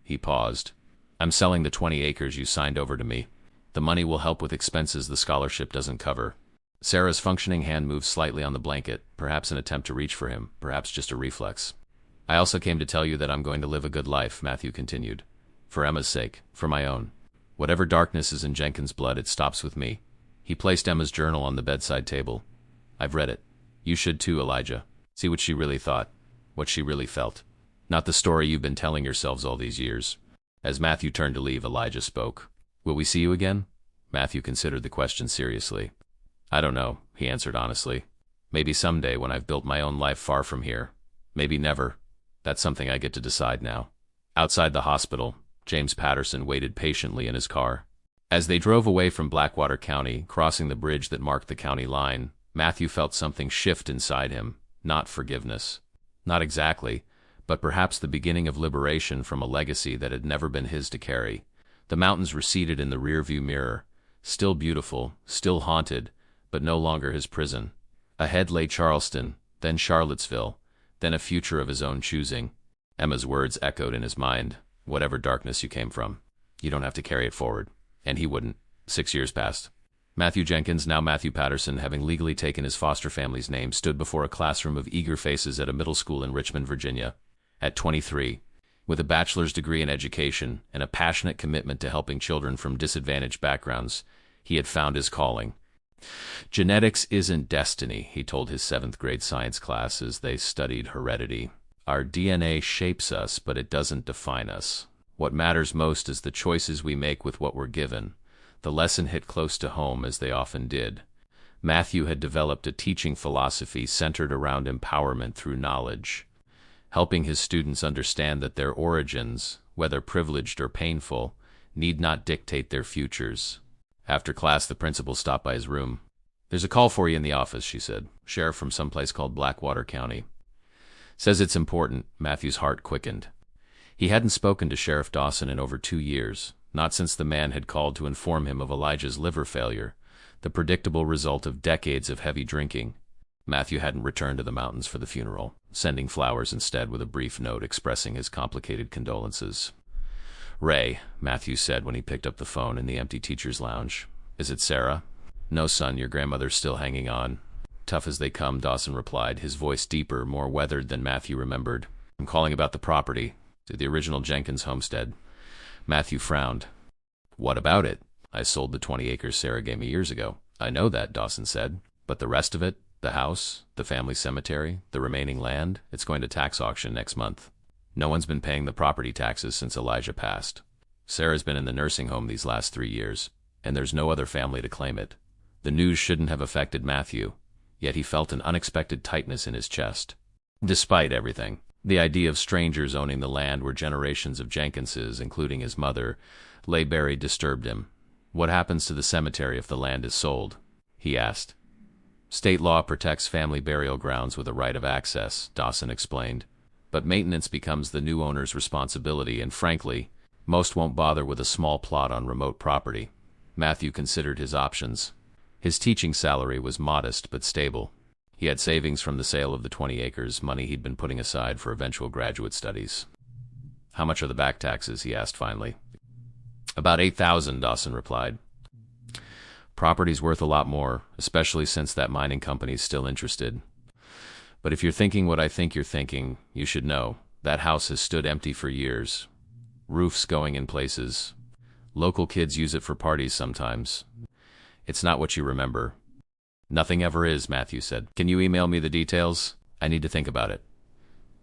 He paused. "I'm selling the 20 acres you signed over to me. The money will help with expenses the scholarship doesn't cover." Sarah's functioning hand moved slightly on the blanket, perhaps an attempt to reach for him, perhaps just a reflex. "I also came to tell you that I'm going to live a good life," Matthew continued. "For Emma's sake, for my own. Whatever darkness is in Jenkins' blood, it stops with me." He placed Emma's journal on the bedside table. "I've read it. You should too, Elijah. See what she really thought, what she really felt. Not the story you've been telling yourselves all these years." As Matthew turned to leave, Elijah spoke. "Will we see you again?" Matthew considered the question seriously. "I don't know," he answered honestly. "Maybe someday when I've built my own life far from here. Maybe never. That's something I get to decide now." Outside the hospital, James Patterson waited patiently in his car. As they drove away from Blackwater County, crossing the bridge that marked the county line, Matthew felt something shift inside him. Not forgiveness. Not exactly, but perhaps the beginning of liberation from a legacy that had never been his to carry. The mountains receded in the rearview mirror, still beautiful, still haunted, but no longer his prison. Ahead lay Charleston, then Charlottesville, then a future of his own choosing. Emma's words echoed in his mind. "Whatever darkness you came from, you don't have to carry it forward." And he wouldn't. 6 years passed. Matthew Jenkins, now Matthew Patterson, having legally taken his foster family's name, stood before a classroom of eager faces at a middle school in Richmond, Virginia. At 23, with a bachelor's degree in education and a passionate commitment to helping children from disadvantaged backgrounds, he had found his calling. "Genetics isn't destiny," he told his 7th grade science class as they studied heredity. "Our DNA shapes us, but it doesn't define us. What matters most is the choices we make with what we're given." The lesson hit close to home, as they often did. Matthew had developed a teaching philosophy centered around empowerment through knowledge, helping his students understand that their origins, whether privileged or painful, need not dictate their futures. After class, the principal stopped by his room. "There's a call for you in the office," she said. "Sheriff from someplace called Blackwater County. Says it's important." Matthew's heart quickened. He hadn't spoken to Sheriff Dawson in over 2 years, not since the man had called to inform him of Elijah's liver failure, the predictable result of decades of heavy drinking. Matthew hadn't returned to the mountains for the funeral, sending flowers instead with a brief note expressing his complicated condolences. "Ray," Matthew said when he picked up the phone in the empty teacher's lounge. "Is it Sarah?" "No, son, your grandmother's still hanging on." "Tough as they come," Dawson replied, his voice deeper, more weathered than Matthew remembered. "I'm calling about the property, to the original Jenkins homestead." Matthew frowned. "What about it?" "I sold the 20 acres Sarah gave me years ago." "I know that," Dawson said. "But the rest of it?" The house, the family cemetery, the remaining land, it's going to tax auction next month. No one's been paying the property taxes since Elijah passed. Sarah's been in the nursing home these last 3 years, and there's no other family to claim it. The news shouldn't have affected Matthew, yet he felt an unexpected tightness in his chest. Despite everything, the idea of strangers owning the land where generations of Jenkinses, including his mother, lay buried disturbed him. What happens to the cemetery if the land is sold? He asked. State law protects family burial grounds with a right of access, Dawson explained. But maintenance becomes the new owner's responsibility, and frankly, most won't bother with a small plot on remote property. Matthew considered his options. His teaching salary was modest but stable. He had savings from the sale of the 20 acres, money he'd been putting aside for eventual graduate studies. How much are the back taxes? He asked finally. About $8,000, Dawson replied. Property's worth a lot more, especially since that mining company's still interested. But if you're thinking what I think you're thinking, you should know. That house has stood empty for years. Roofs going in places. Local kids use it for parties sometimes. It's not what you remember. Nothing ever is, Matthew said. Can you email me the details? I need to think about it.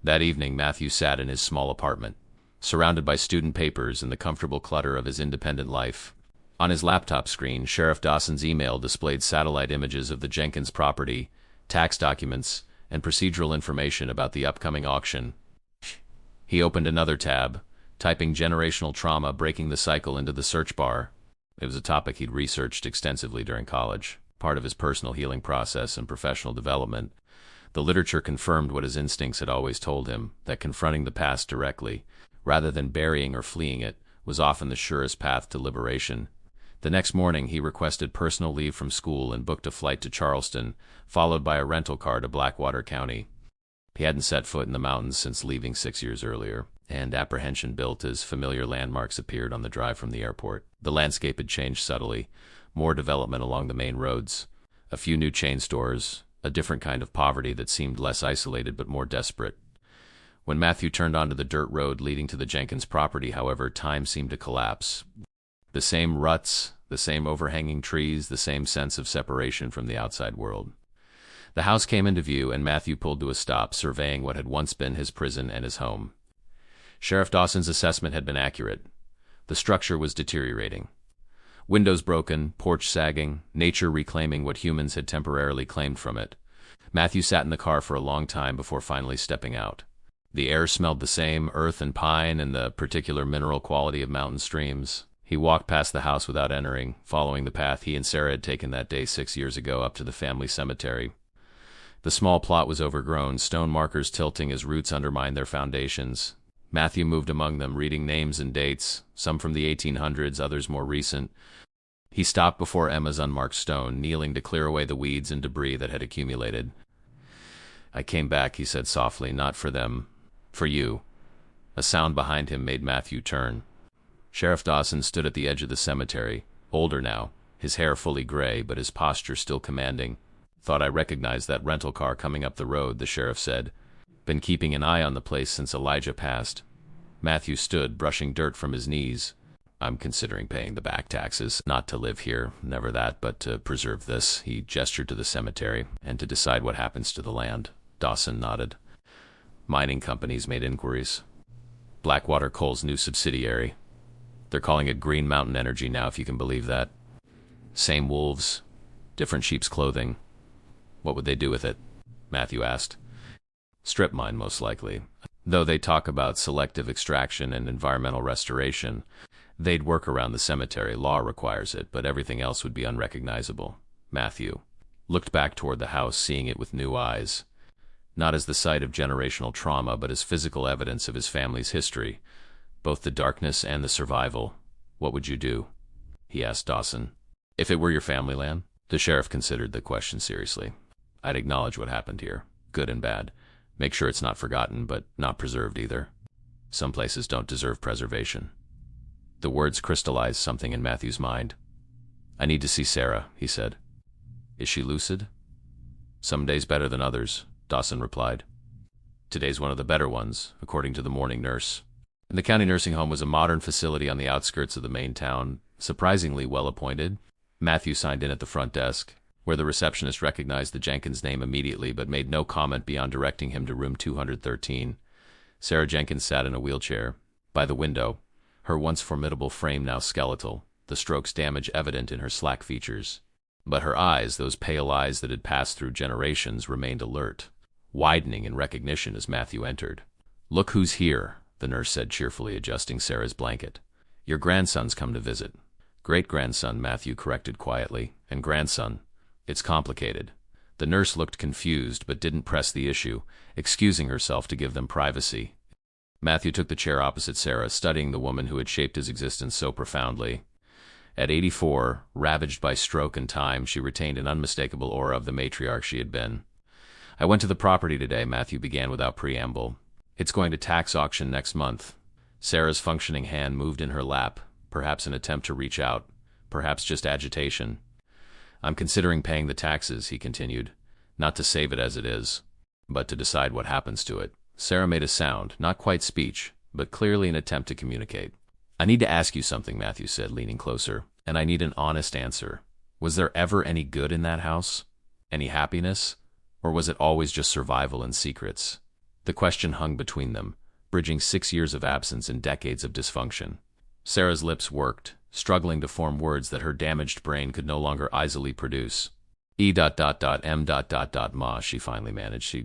That evening, Matthew sat in his small apartment, surrounded by student papers and the comfortable clutter of his independent life. On his laptop screen, Sheriff Dawson's email displayed satellite images of the Jenkins property, tax documents, and procedural information about the upcoming auction. He opened another tab, typing generational trauma breaking the cycle into the search bar. It was a topic he'd researched extensively during college, part of his personal healing process and professional development. The literature confirmed what his instincts had always told him, that confronting the past directly, rather than burying or fleeing it, was often the surest path to liberation. The next morning, he requested personal leave from school and booked a flight to Charleston, followed by a rental car to Blackwater County. He hadn't set foot in the mountains since leaving 6 years earlier, and apprehension built as familiar landmarks appeared on the drive from the airport. The landscape had changed subtly, more development along the main roads, a few new chain stores, a different kind of poverty that seemed less isolated but more desperate. When Matthew turned onto the dirt road leading to the Jenkins property, however, time seemed to collapse. The same ruts, the same overhanging trees, the same sense of separation from the outside world. The house came into view, and Matthew pulled to a stop, surveying what had once been his prison and his home. Sheriff Dawson's assessment had been accurate. The structure was deteriorating. Windows broken, porch sagging, nature reclaiming what humans had temporarily claimed from it. Matthew sat in the car for a long time before finally stepping out. The air smelled the same, earth and pine and the particular mineral quality of mountain streams. He walked past the house without entering, following the path he and Sarah had taken that day 6 years ago up to the family cemetery. The small plot was overgrown, stone markers tilting as roots undermined their foundations. Matthew moved among them, reading names and dates, some from the 1800s, others more recent. He stopped before Emma's unmarked stone, kneeling to clear away the weeds and debris that had accumulated. I came back, he said softly, not for them, for you. A sound behind him made Matthew turn. Sheriff Dawson stood at the edge of the cemetery, older now, his hair fully gray, but his posture still commanding. Thought I recognized that rental car coming up the road, the sheriff said. Been keeping an eye on the place since Elijah passed. Matthew stood, brushing dirt from his knees. I'm considering paying the back taxes, not to live here, never that, but to preserve this. He gestured to the cemetery, and to decide what happens to the land. Dawson nodded. Mining companies made inquiries. Blackwater Coal's new subsidiary. They're calling it Green Mountain Energy now, if you can believe that. Same wolves, different sheep's clothing. What would they do with it? Matthew asked. Strip mine, most likely. Though they talk about selective extraction and environmental restoration, they'd work around the cemetery. Law requires it, but everything else would be unrecognizable. Matthew looked back toward the house, seeing it with new eyes. Not as the site of generational trauma, but as physical evidence of his family's history. Both the darkness and the survival. What would you do? He asked Dawson. If it were your family land? The sheriff considered the question seriously. I'd acknowledge what happened here, good and bad. Make sure it's not forgotten, but not preserved either. Some places don't deserve preservation. The words crystallized something in Matthew's mind. I need to see Sarah, he said. Is she lucid? Some days better than others, Dawson replied. Today's one of the better ones, according to the morning nurse. And the county nursing home was a modern facility on the outskirts of the main town, surprisingly well appointed. Matthew signed in at the front desk. where the receptionist recognized the Jenkins name immediately but made no comment beyond directing him to room 213. Sarah Jenkins sat in a wheelchair by the window, her once formidable frame now skeletal, the stroke's damage evident in her slack features. But her eyes, those pale eyes that had passed through generations, remained alert, widening in recognition as Matthew entered. "Look who's here," the nurse said cheerfully, adjusting Sarah's blanket. "Your grandson's come to visit." "Great-grandson," Matthew corrected quietly, "and grandson. It's complicated." The nurse looked confused but didn't press the issue, excusing herself to give them privacy. Matthew took the chair opposite Sarah, studying the woman who had shaped his existence so profoundly. At 84, ravaged by stroke and time, she retained an unmistakable aura of the matriarch she had been. "I went to the property today," Matthew began without preamble. "It's going to tax auction next month." Sarah's functioning hand moved in her lap, perhaps an attempt to reach out, perhaps just agitation. "I'm considering paying the taxes," he continued, "not to save it as it is, but to decide what happens to it." Sarah made a sound, not quite speech, but clearly an attempt to communicate. "I need to ask you something," Matthew said, leaning closer, "and I need an honest answer. Was there ever any good in that house? Any happiness? Or was it always just survival and secrets?" The question hung between them, bridging 6 years of absence and decades of dysfunction. Sarah's lips worked, struggling to form words that her damaged brain could no longer easily produce. Ma, she finally managed.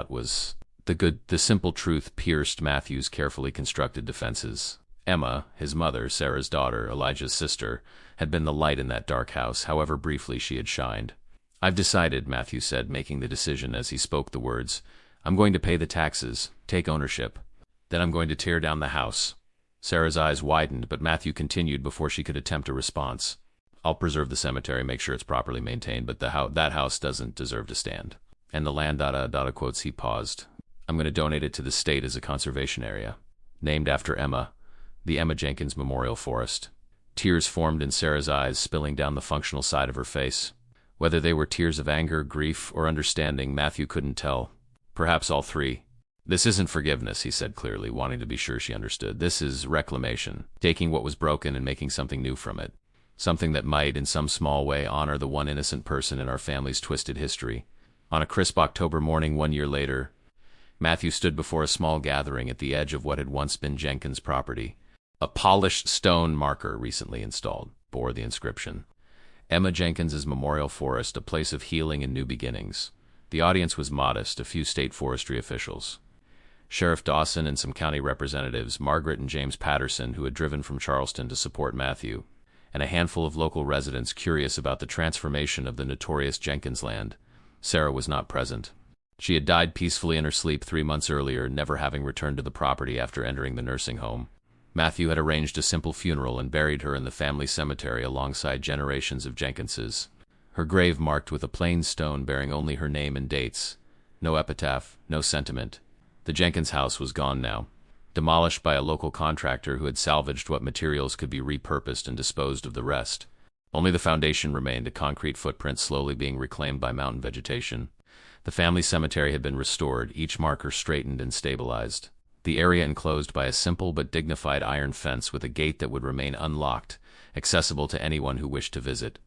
Was... The simple truth pierced Matthew's carefully constructed defenses. Emma, his mother, Sarah's daughter, Elijah's sister, had been the light in that dark house, however briefly she had shined. "I've decided," Matthew said, making the decision as he spoke the words. "I'm going to pay the taxes, take ownership. Then I'm going to tear down the house." Sarah's eyes widened, but Matthew continued before she could attempt a response. "I'll preserve the cemetery, make sure it's properly maintained, but that house doesn't deserve to stand. And the land, quotes," he paused. "I'm going to donate it to the state as a conservation area. Named after Emma, the Emma Jenkins Memorial Forest." Tears formed in Sarah's eyes, spilling down the functional side of her face. Whether they were tears of anger, grief, or understanding, Matthew couldn't tell. Perhaps all three. "This isn't forgiveness," he said clearly, wanting to be sure she understood. "This is reclamation, taking what was broken and making something new from it. Something that might, in some small way, honor the one innocent person in our family's twisted history." On a crisp October morning 1 year later, Matthew stood before a small gathering at the edge of what had once been Jenkins' property. A polished stone marker, recently installed, bore the inscription, "Emma Jenkins's Memorial Forest, a place of healing and new beginnings." The audience was modest, a few state forestry officials, Sheriff Dawson and some county representatives, Margaret and James Patterson, who had driven from Charleston to support Matthew, and a handful of local residents curious about the transformation of the notorious Jenkins land. Sarah was not present. She had died peacefully in her sleep 3 months earlier, never having returned to the property after entering the nursing home. Matthew had arranged a simple funeral and buried her in the family cemetery alongside generations of Jenkinses. Her grave marked with a plain stone bearing only her name and dates. No epitaph, no sentiment. The Jenkins house was gone now, demolished by a local contractor who had salvaged what materials could be repurposed and disposed of the rest. Only the foundation remained, a concrete footprint slowly being reclaimed by mountain vegetation. The family cemetery had been restored, each marker straightened and stabilized. The area enclosed by a simple but dignified iron fence with a gate that would remain unlocked, accessible to anyone who wished to visit.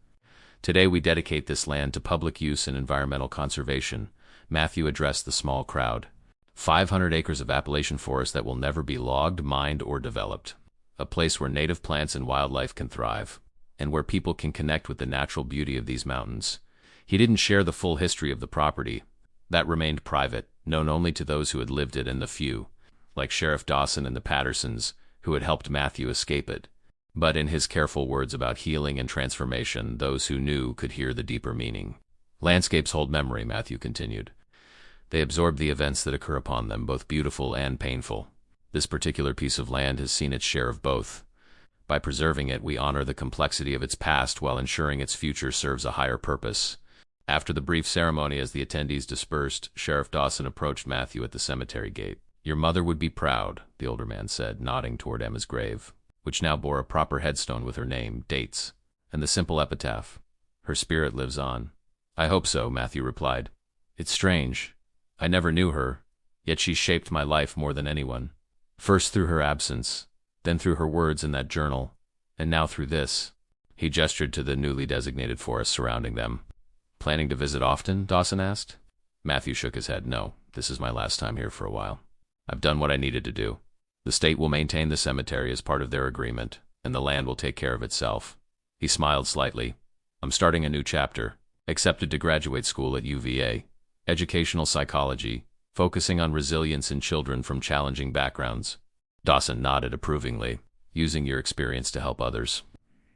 "Today we dedicate this land to public use and environmental conservation," Matthew addressed the small crowd. 500 acres of Appalachian forest that will never be logged, mined, or developed. A place where native plants and wildlife can thrive, and where people can connect with the natural beauty of these mountains. He didn't share the full history of the property. That remained private, known only to those who had lived it and the few, like Sheriff Dawson and the Pattersons, who had helped Matthew escape it. But in his careful words about healing and transformation, those who knew could hear the deeper meaning. "Landscapes hold memory," Matthew continued. "They absorb the events that occur upon them, both beautiful and painful. This particular piece of land has seen its share of both. By preserving it, we honor the complexity of its past while ensuring its future serves a higher purpose." After the brief ceremony, as the attendees dispersed, Sheriff Dawson approached Matthew at the cemetery gate. "Your mother would be proud," the older man said, nodding toward Emma's grave, which now bore a proper headstone with her name, dates, and the simple epitaph, "Her spirit lives on." "I hope so," Matthew replied. "It's strange. I never knew her, yet she shaped my life more than anyone. First through her absence, then through her words in that journal, and now through this." He gestured to the newly designated forest surrounding them. Planning to visit often? Dawson asked. Matthew shook his head. No, this is my last time here for a while. I've done what I needed to do. The state will maintain the cemetery as part of their agreement, and the land will take care of itself. He smiled slightly. I'm starting a new chapter. Accepted to graduate school at UVA. Educational psychology, focusing on resilience in children from challenging backgrounds. Dawson nodded approvingly. Using your experience to help others.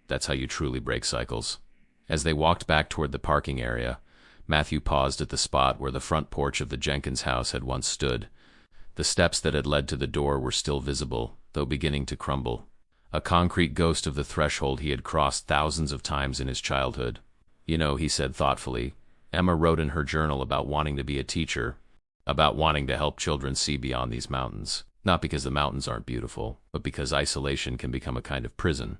That's how you truly break cycles. As they walked back toward the parking area, Matthew paused at the spot where the front porch of the Jenkins house had once stood. The steps that had led to the door were still visible, though beginning to crumble. A concrete ghost of the threshold he had crossed thousands of times in his childhood. You know, he said thoughtfully, Emma wrote in her journal about wanting to be a teacher, about wanting to help children see beyond these mountains. Not because the mountains aren't beautiful, but because isolation can become a kind of prison.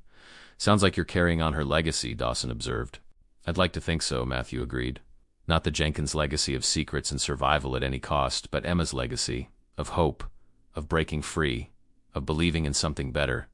Sounds like you're carrying on her legacy, Dawson observed. I'd like to think so, Matthew agreed. Not the Jenkins legacy of secrets and survival at any cost, but Emma's legacy, of hope, of breaking free, of believing in something better.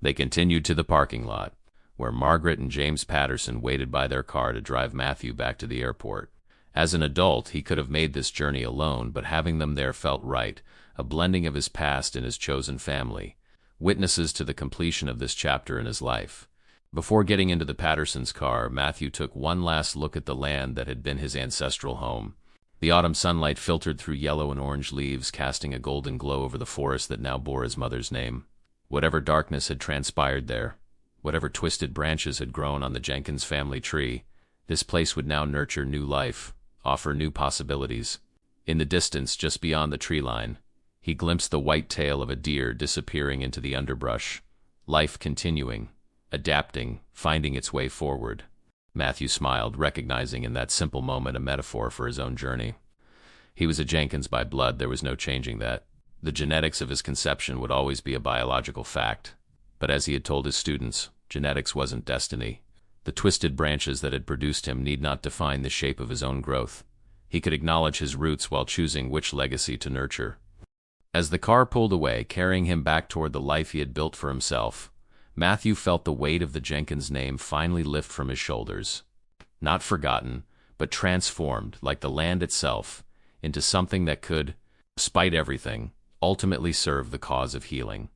They continued to the parking lot, where Margaret and James Patterson waited by their car to drive Matthew back to the airport. As an adult, he could have made this journey alone, but having them there felt right, a blending of his past and his chosen family, witnesses to the completion of this chapter in his life. Before getting into the Pattersons' car, Matthew took one last look at the land that had been his ancestral home. The autumn sunlight filtered through yellow and orange leaves, casting a golden glow over the forest that now bore his mother's name. Whatever darkness had transpired there, whatever twisted branches had grown on the Jenkins family tree, this place would now nurture new life, offer new possibilities. In the distance, just beyond the tree line, he glimpsed the white tail of a deer disappearing into the underbrush. Life continuing, adapting, finding its way forward. Matthew smiled, recognizing in that simple moment a metaphor for his own journey. He was a Jenkins by blood, there was no changing that. The genetics of his conception would always be a biological fact. But as he had told his students, genetics wasn't destiny. The twisted branches that had produced him need not define the shape of his own growth. He could acknowledge his roots while choosing which legacy to nurture. As the car pulled away, carrying him back toward the life he had built for himself, Matthew felt the weight of the Jenkins name finally lift from his shoulders. Not forgotten, but transformed, like the land itself, into something that could, despite everything, ultimately serve the cause of healing.